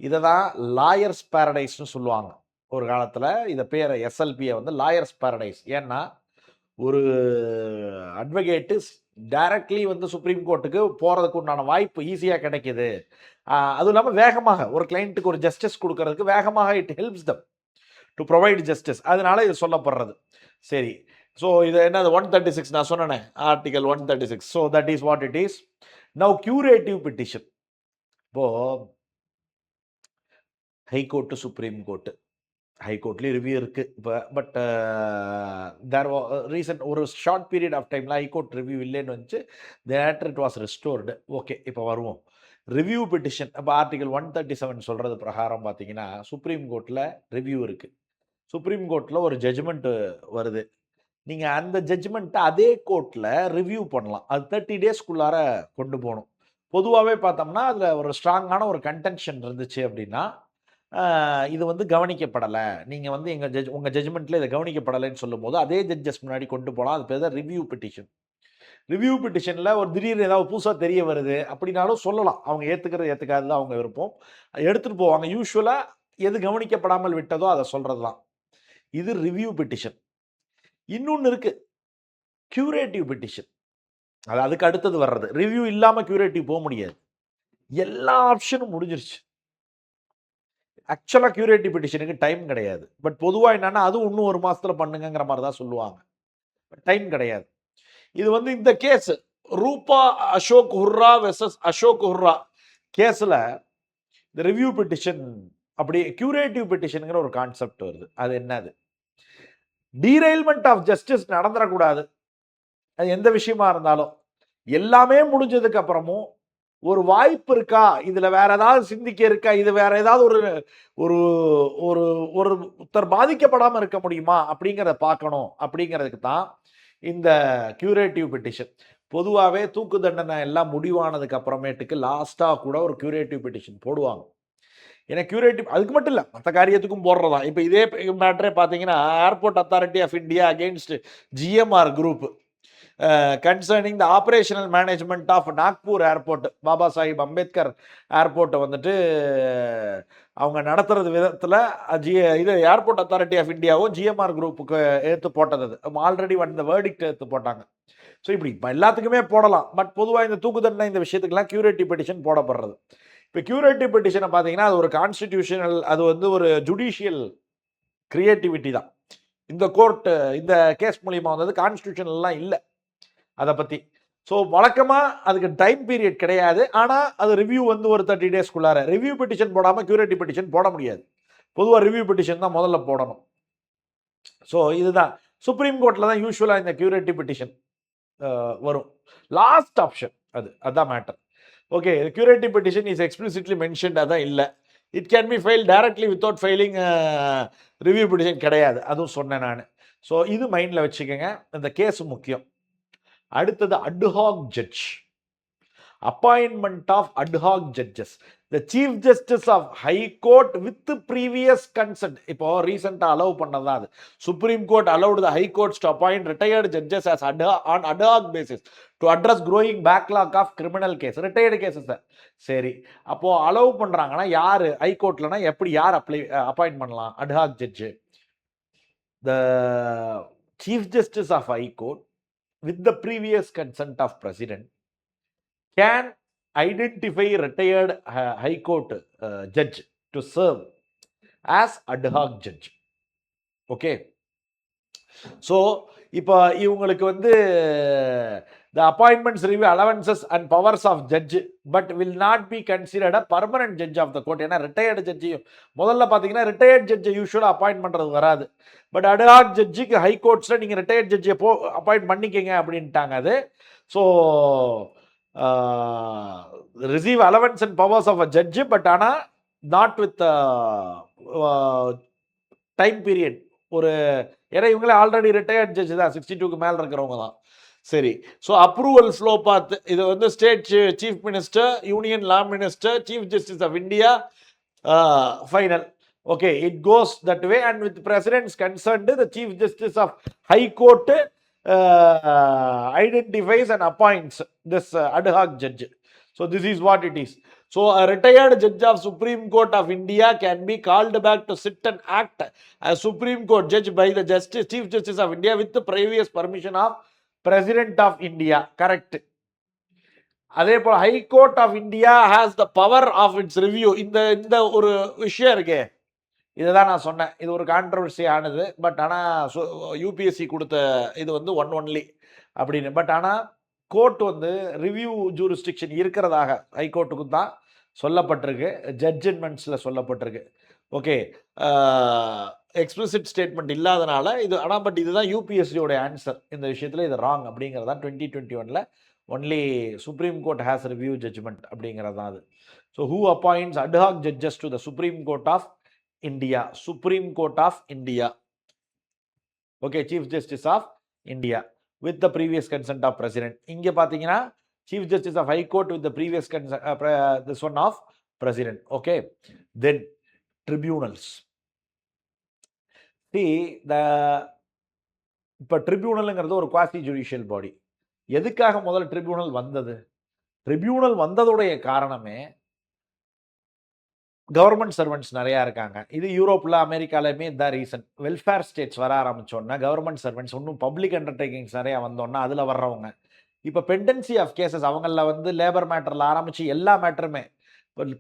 இதை தான் லாயர்ஸ் பேரடைஸ்னு சொல்லுவாங்க ஒரு காலத்தில். இதை பேரை எஸ்எல்பியை வந்து லாயர்ஸ் பேரடைஸ். ஏன்னா ஒரு அட்வொகேட்டு டைரக்ட்லி வந்து சுப்ரீம் கோர்ட்டுக்கு போகிறதுக்கு உண்டான வாய்ப்பு ஈஸியாக கிடைக்கிது. அதுவும் இல்லாமல் வேகமாக ஒரு கிளைண்ட்டுக்கு ஒரு ஜஸ்டிஸ் கொடுக்கறதுக்கு வேகமாக it helps them to provide justice. அதனால இது சொல்லப்படுறது. சரி, ஸோ இது என்னது 136 நான் சொன்னேனே, article 136. So that is what it is. Now curative petition. இப்போது ஹைகோர்ட்டு, சுப்ரீம் கோர்ட்டு, ஹைகோர்ட்லேயும் ரிவ்யூ இருக்குது இப்போ. பட் தேர் ரீசன்ட் ஒரு ஷார்ட் பீரியட் ஆஃப் டைமில் ஹைகோர்ட் ரிவ்யூ இல்லைன்னு வந்துச்சு. Theatre it was restored. Okay, இப்போ வருவோம் ரிவ்யூ பெட்டிஷன். இப்போ ஆர்டிகல் 137 சொல்கிறது பிரகாரம் பார்த்தீங்கன்னா சுப்ரீம் கோர்ட்டில் ரிவ்யூ இருக்குது. சுப்ரீம் கோர்ட்டில் ஒரு ஜட்ஜ்மெண்ட்டு வருது. நீங்கள் அந்த ஜட்ஜ்மெண்ட்டை அதே கோர்ட்டில் ரிவ்யூ பண்ணலாம். அது 30 டேஸ்க்குள்ளார கொண்டு போகணும். பொதுவாகவே பார்த்தோம்னா அதில் ஒரு ஸ்ட்ராங்கான ஒரு கன்டென்ஷன் இருந்துச்சு அப்படின்னா இது வந்து கவனிக்கப்படலை, நீங்கள் வந்து உங்கள் ஜட்ஜ்மெண்ட்டில் இதை கவனிக்கப்படலைன்னு சொல்லும்போது அதே ஜட்ஜஸ் முன்னாடி கொண்டு போகலாம். அது பேர் தான் ரிவ்யூ பெட்டிஷன். ரிவ்யூ பெட்டிஷனில் ஒரு திடீர்னு ஏதாவது புதுசாக தெரிய வருது அப்படின்னாலும் சொல்லலாம். அவங்க ஏற்றுக்கிறது ஏற்றுக்காதது அவங்க விருப்பம். எடுத்துகிட்டு போவாங்க. யூஸ்வலாக எது கவனிக்கப்படாமல் விட்டதோ அதை சொல்கிறது தான். இது ரிவ்யூ பெட்டிஷன். இன்னொன்று இருக்குது, கியூரேட்டிவ் பெட்டிஷன். அது அதுக்கு அடுத்தது வர்றது. ரிவ்யூ இல்லாமல் கியூரேட்டிவ் போக முடியாது. எல்லா ஆப்ஷனும் முடிஞ்சிருச்சு. ஆக்சுவலாக கியூரேட்டிவ் பெட்டிஷனுக்கு டைம் கிடையாது. பட் பொதுவாக என்னன்னா அதுவும் இன்னும் 1 மாதத்தில் பண்ணுங்கிற மாதிரி தான் சொல்லுவாங்க. டைம் கிடையாது. இது வந்து இந்த கேஸ் ரூபா அசோக் ஹுர்ரா வெர்சஸ் அசோக் ஹுர்ரா கேஸில் இந்த ரிவ்யூ பெட்டிஷன் அப்படி கியூரேட்டிவ் பெட்டிஷனுங்கிற ஒரு கான்செப்ட் வருது. அது என்னது? டீரெயில்மெண்ட் ஆஃப் ஜஸ்டிஸ் நடந்துடக்கூடாது. அது எந்த விஷயமா இருந்தாலும் எல்லாமே முடிஞ்சதுக்கு அப்புறமும் ஒரு வாய்ப்பு இருக்கா, இதுல வேற ஏதாவது சிந்திக்க இருக்கா, இது வேற ஏதாவது ஒரு ஒரு ஒரு ஒருத்தர் பாதிக்கப்படாமல் இருக்க முடியுமா அப்படிங்கிறத பார்க்கணும். அப்படிங்கிறதுக்கு தான் இந்த கியூரேட்டிவ் பெட்டிஷன். பொதுவாகவே தூக்கு தண்டனை எல்லாம் முடிவானதுக்கு அப்புறமேட்டுக்கு லாஸ்ட்டாக கூட ஒரு கியூரேட்டிவ் பெட்டிஷன் போடுவாங்க. ஏன்னா கியூரேட்டிவ் அதுக்கு மட்டும் இல்லை, மற்ற காரியத்துக்கும் போடுறதா. இப்போ இதே மேட்டரே பார்த்தீங்கன்னா airport authority of India against GMR group concerning the operational management of Nagpur airport, Baba Sahib Ambedkar ஏர்போர்ட்டை வந்துட்டு அவங்க நடத்துறது விதத்தில் இது ஏர்போர்ட் அத்தாரிட்டி ஆஃப் இந்தியாவும் ஜிஎம்ஆர் குரூப்புக்கு எடுத்து போட்டது. ஆல்ரெடி வந்த வேர்டிக்ட் எடுத்து போட்டாங்க. ஸோ இப்படி எல்லாத்துக்குமே போடலாம். பட் பொதுவாக இந்த தூக்கு தண்டனை இந்த விஷயத்துக்கெல்லாம் கியூரேட்டிவ் பெட்டிஷன் போடப்படுறது. இப்போ கியூரேட்டிவ் பெட்டிஷனை பார்த்தீங்கன்னா அது ஒரு கான்ஸ்டிடியூஷனல், அது வந்து ஒரு ஜுடிஷியல் கிரியேட்டிவிட்டி தான். இந்த கோர்ட் இந்த கேஸ் மூலியமா வந்தது, கான்ஸ்டிடியூஷனல்லாம் இல்லை அதை பற்றி. ஸோ வழக்கமாக அதுக்கு டைம் பீரியட் கிடையாது. ஆனால் அது ரிவ்யூ வந்து ஒரு 30 டேஸ்க்குள்ளார ரிவ்யூ பெட்டிஷன் போடாமல் கியூரேட்டிவ் பெட்டிஷன் போட முடியாது. பொதுவாக ரிவ்யூ பெட்டிஷன் தான் முதல்ல போடணும். ஸோ இதுதான் சுப்ரீம் கோர்ட்டில் தான் யூஸ்வலாக இந்த கியூரேட்டிவ் பெட்டிஷன் வரும். லாஸ்ட் ஆப்ஷன் அதுதான் matter. Okay, curative petition is explicitly mentioned, அதான் இல்லை. It can be file directly without filing review petition கிடையாது, அதுவும் சொன்னேன் நான். ஸோ இது மைண்டில் வச்சுக்கோங்க. இந்த கேஸ் முக்கியம். அடுத்தது ad hoc judge, appointment of ad hoc judges. The Chief Justice of High Court with previous consent. இப்போ ரீசெண்டா அலோவ் பண்ணதான் அது. Supreme court allowed the High Courts to appoint retired judges as on ad hoc basis to address growing backlog of criminal case. retired cases. சரி, அப்போ allow பண்றாங்கன்னா யாரு high கோர்ட்லனா எப்படி யார் அப்பாயிண்ட் பண்ணலாம் ad hoc judge? The Chief Justice of High Court with the previous consent of President can identify retired High Court judge to serve as ad hoc judge. Okay. So, இப்போ இவங்களுக்கு வந்து the appointments review allowances and powers of judge but will not be considered a permanent judge of the court. ஏன்னா retired ஜட்ஜி முதல்ல பார்த்தீங்கன்னா retired ஜட்ஜை யூஸ்வலாக appoint பண்ணுறது வராது. But ad hoc ஜட்ஜுக்கு high கோர்ட்ஸில் நீங்கள் ரிட்டையர்ட் ஜட்ஜை அப்பாயிண்ட் பண்ணிக்கங்க அப்படின்ட்டாங்க அது. So receive allowance and powers of a judge, but ஆனால் not with time period. ஒரு ஏன்னா இவங்களே ஆல்ரெடி ரிட்டையர்ட் ஜட்ஜ் தான், 62க்கு மேலே இருக்கிறவங்க தான். சரி, ஸோ அப்ரூவல் ஃப்ளோ பார்த்து இது வந்து state chief minister, union law minister, chief justice of India, final. Okay, it goes that way and with presidents concerned the chief justice of high court identifies and appoints this ad hoc judge. So this is what it is. So a retired judge of Supreme Court of India can be called back to sit and act as Supreme Court judge by the Chief Justice of India with the previous permission of President of India. Correct. அதே போல High Court of India has the power of its review. இந்த ஒரு விஷயம் இருக்கே, இதுதான் நான் சொன்னேன், இது ஒரு கான்ட்ரவர்சி ஆனது. பட் ஆனால் யூபிஎஸ்சி கொடுத்த இது வந்து ஒன்லி அப்படின்னு. பட் ஆனால் கோர்ட் வந்து ரிவ்யூ ஜூரிஸ்டிக்ஷன் இருக்கிறதாக ஹைகோர்ட்டுக்கு தான் சொல்லப்பட்டிருக்கு, ஜட்ஜ்மெண்ட்ஸில் சொல்லப்பட்டிருக்கு. ஓகே, எக்ஸ்பிளிசிட் ஸ்டேட்மெண்ட் இல்லாதனால இது. ஆனால் பட் இதுதான் யூபிஎஸ்சியோட ஆன்சர் இந்த விஷயத்தில். இது ராங் அப்படிங்கிறதான் 2021 only supreme court has review judgment அப்படிங்கிறது தான் அது. So who appoints ad hoc judges to the supreme court of India, Supreme Court of India. Okay, Chief Justice of India with the previous consent of President. இங்க பாத்தீங்கன்னா Chief Justice of High Court with the previous consent, this one of President. Okay, then tribunals. See, இப்போ ட்ரிபியூனல்ங்கிறது ஒரு quasi judicial பாடி. எதுக்காக முதல்ல tribunal வந்தது? Tribunal வந்ததுடைய காரணமே government servants நிறையா இருக்காங்க. இது யூரோப்பில் அமெரிக்காலையுமே தான் ரீசன். வெல்ஃபேர் ஸ்டேட்ஸ் வர ஆரம்பிச்சோன்னா கவர்மெண்ட் சர்வெண்ட்ஸ், இன்னும் பப்ளிக் அண்டர்டேக்கிங்ஸ் நிறையா வந்தோன்னா அதில் வர்றவங்க. இப்போ பெண்டன்சி ஆஃப் கேசஸ் அவங்களில் வந்து லேபர் மேட்டரில் ஆரம்பித்து எல்லா மேட்டருமே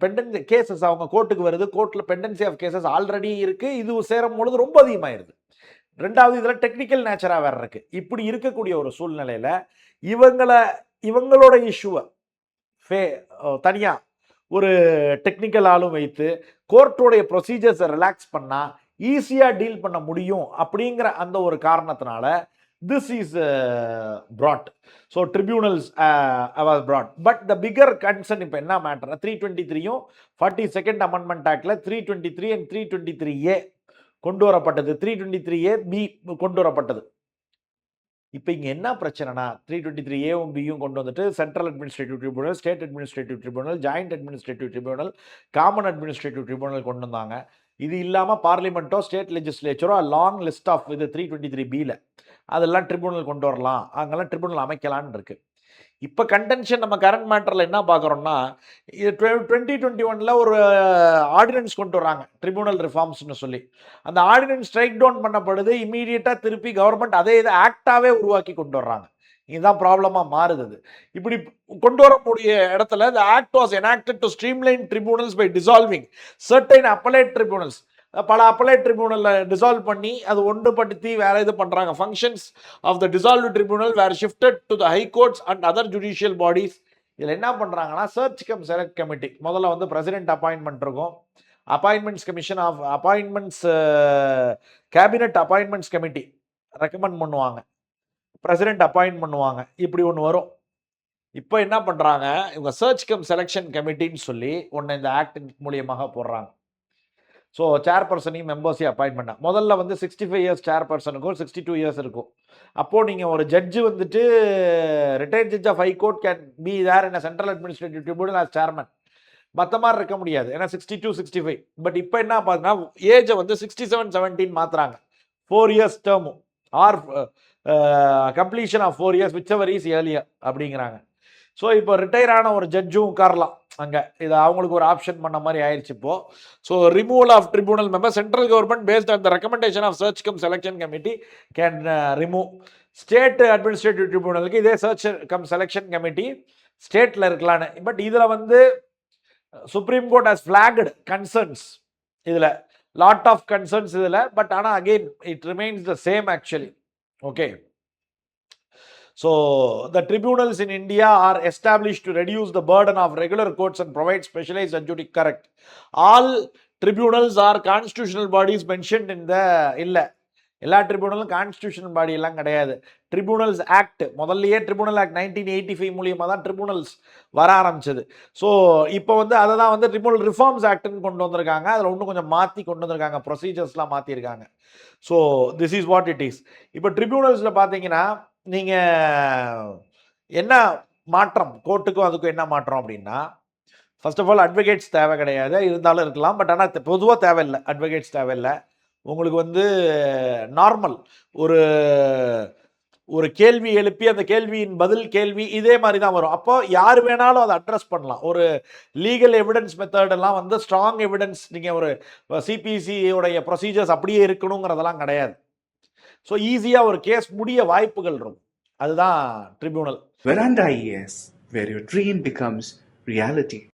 பெண்டன்சி கேசஸ் அவங்க கோர்ட்டுக்கு வருது. கோர்ட்டில் பெண்டன்சி ஆஃப் கேசஸ் ஆல்ரெடி இருக்குது. இது சேரும் பொழுது ரொம்ப அதிகமாகிடுது. ரெண்டாவது இதில் டெக்னிக்கல் நேச்சராக வேறு இருக்குது. இப்படி இருக்கக்கூடிய ஒரு சூழ்நிலையில் இவங்களோட இஷ்யூவை தனியாக ஒரு டெக்னிக்கல் ஆளும் வைத்து கோர்ட்டோடைய ப்ரொசீஜர்ஸை ரிலாக்ஸ் பண்ணால் ஈஸியாக டீல் பண்ண முடியும் அப்படிங்கிற அந்த ஒரு காரணத்தினால this is brought. So tribunals was brought. But the bigger concern இப்போ என்ன மேட்டர்னா 323யும் 42nd அமெண்ட்மெண்ட் ஆக்டில் 323 அண்ட் 323A கொண்டு வரப்பட்டது. 323A-B கொண்டு வரப்பட்டது. இப்போ இங்கே என்ன பிரச்சனைனா 323A-வும் B-யும் கொண்டு வந்துட்டு central administrative tribunal, state administrative tribunal, joint administrative tribunal, common administrative tribunal கொண்டு வந்தாங்க. இது இல்லாமல் பார்லிமெண்ட்டோ ஸ்டேட் லெஜிஸ்லேச்சரோ லாங் லிஸ்ட் ஆஃப் இது 323B-ல அதெல்லாம் ட்ரிபியூனல் கொண்டு வரலாம், அங்கெல்லாம் ட்ரிபியூனல் அமைக்கலான்னு இருக்கு. இப்போ கண்டென்ஷன் நம்ம கரண்ட் மேட்டரில் என்ன பார்க்குறோம்னா 2021 ஒரு ஆர்டினன்ஸ் கொண்டு வராங்க ட்ரிபியூனல் ரிஃபார்ம்ஸ்னு சொல்லி. அந்த ஆர்டினன்ஸ் ஸ்ட்ரைக் டவுன் பண்ணப்படுது. இமீடியட்டாக திருப்பி கவர்மெண்ட் அதே இதை ஆக்டாகவே உருவாக்கி கொண்டு வர்றாங்க. இதுதான் ப்ராப்ளமாக மாறுது. இப்படி கொண்டு வரக்கூடிய இடத்துல the act was enacted to streamline tribunals by dissolving certain appellate tribunals. பல அப்பலேட் ட்ரிபியூனலை டிசால்வ் பண்ணி அது ஒன்றுபடுத்தி வேற இது பண்ணுறாங்க. Functions of the dissolved tribunal were shifted to the high courts and other judicial bodies. இதில் என்ன பண்ணுறாங்கன்னா சர்ச் கம் செலக்ட் கமிட்டி முதல்ல வந்து பிரசிடென்ட் அப்பாயின்மெண்ட் இருக்கும். Appointments commission of appointments cabinet appointments committee recommend பண்ணுவாங்க, பிரசிடென்ட் அப்பாயின்ட் பண்ணுவாங்க. இப்படி ஒன்று வரும். இப்போ என்ன பண்ணுறாங்க இவங்க சர்ச் கம் செலெக்ஷன் கமிட்டின்னு சொல்லி ஒன்று இந்த ஆக்ட் மூலியமாக போடுறாங்க. ஸோ சேர்பர்சனையும் மெம்பர்ஸையும் அப்பாயின்ட் பண்ண முதல்ல வந்து 65 இயர்ஸ் சேர்பர்சனுக்கும் 62 இயர்ஸ் இருக்கும். அப்போது நீங்கள் ஒரு ஜட்ஜு வந்துட்டு retired judge of high court can be there in central administrative tribunal as chairman. மற்ற மாதிரி இருக்க முடியாது, ஏன்னா 62, 65. பட் இப்போ என்ன பார்த்தீங்கன்னா ஏஜை வந்து 67, 17 மாற்றுறாங்க. 4 இயர்ஸ் டேர்மும் or completion of 4 years which ever is earlier அப்படிங்கிறாங்க. ஸோ இப்போ ரிட்டையர் ஆன ஒரு ஜட்ஜும் உட்காரலாம் அங்கே. இது அவங்களுக்கு ஒரு ஆப்ஷன் பண்ண மாதிரி ஆயிடுச்சு இப்போ. So removal of tribunal member, central government based on the recommendation of search cum selection committee can remove. State administrative ட்ரிபியூனலுக்கு இதே சர்ச் கம் செலெக்ஷன் கமிட்டி ஸ்டேட்டில் இருக்கலான்னு. பட் இதில் வந்து சுப்ரீம் கோர்ட் ஹஸ் ஃபிளாக்டு கன்சர்ன்ஸ், இதில் லாட் ஆஃப் கன்சர்ன்ஸ் இதில். But ஆனால் again it remains the same actually. Okay. So, the tribunals in India are established to reduce the burden of regular courts and provide specialized adjudic. Correct. All tribunals are constitutional bodies mentioned in the இல்ல எல்லா ட்ரிபியூனலும் constitutional பாடி எல்லாம் கிடையாது. Tribunals act முதல்லயே tribunal act 1985 மூலியமாக தான் tribunals வர ஆரம்பிச்சது. So இப்போ வந்து அதை தான் வந்து ட்ரிபியூனல் ரிஃபார்ம்ஸ் ஆக்ட்னு கொண்டு வந்திருக்காங்க. அதில் இன்னும் கொஞ்சம் மாற்றி கொண்டு வந்திருக்காங்க, ப்ரொசீஜர்ஸ்லாம் மாற்றிருக்காங்க. So this is what it is. இப்போ ட்ரிபியூனல்ஸில் பார்த்தீங்கன்னா நீங்கள் என்ன மாற்றம், கோர்ட்டுக்கும் அதுக்கும் என்ன மாற்றம் அப்படின்னா, ஃபர்ஸ்ட் ஆஃப் ஆல் அட்வொகேட்ஸ் தேவை கிடையாது, இருந்தாலும் இருக்கலாம். பட் ஆனால் பொதுவாக தேவையில்லை, அட்வொகேட்ஸ் தேவையில்லை. உங்களுக்கு வந்து நார்மல் ஒரு கேள்வி எழுப்பி அந்த கேள்வியின் பதில் கேள்வி இதே மாதிரி தான் வரும். அப்போ யார் வேணாலும் அதை அட்ரஸ் பண்ணலாம். ஒரு லீகல் எவிடன்ஸ் மெத்தடெல்லாம் வந்து ஸ்ட்ராங் எவிடன்ஸ், நீங்கள் ஒரு சிபிசியோடைய ப்ரொசீஜர்ஸ் அப்படியே இருக்கணுங்கிறதெல்லாம் கிடையாது. ஸோ ஈஸியாக ஒரு கேஸ் முடிய வாய்ப்புகள் இருக்கும். அதுதான் tribunal. Veranda IAS, where your dream becomes reality.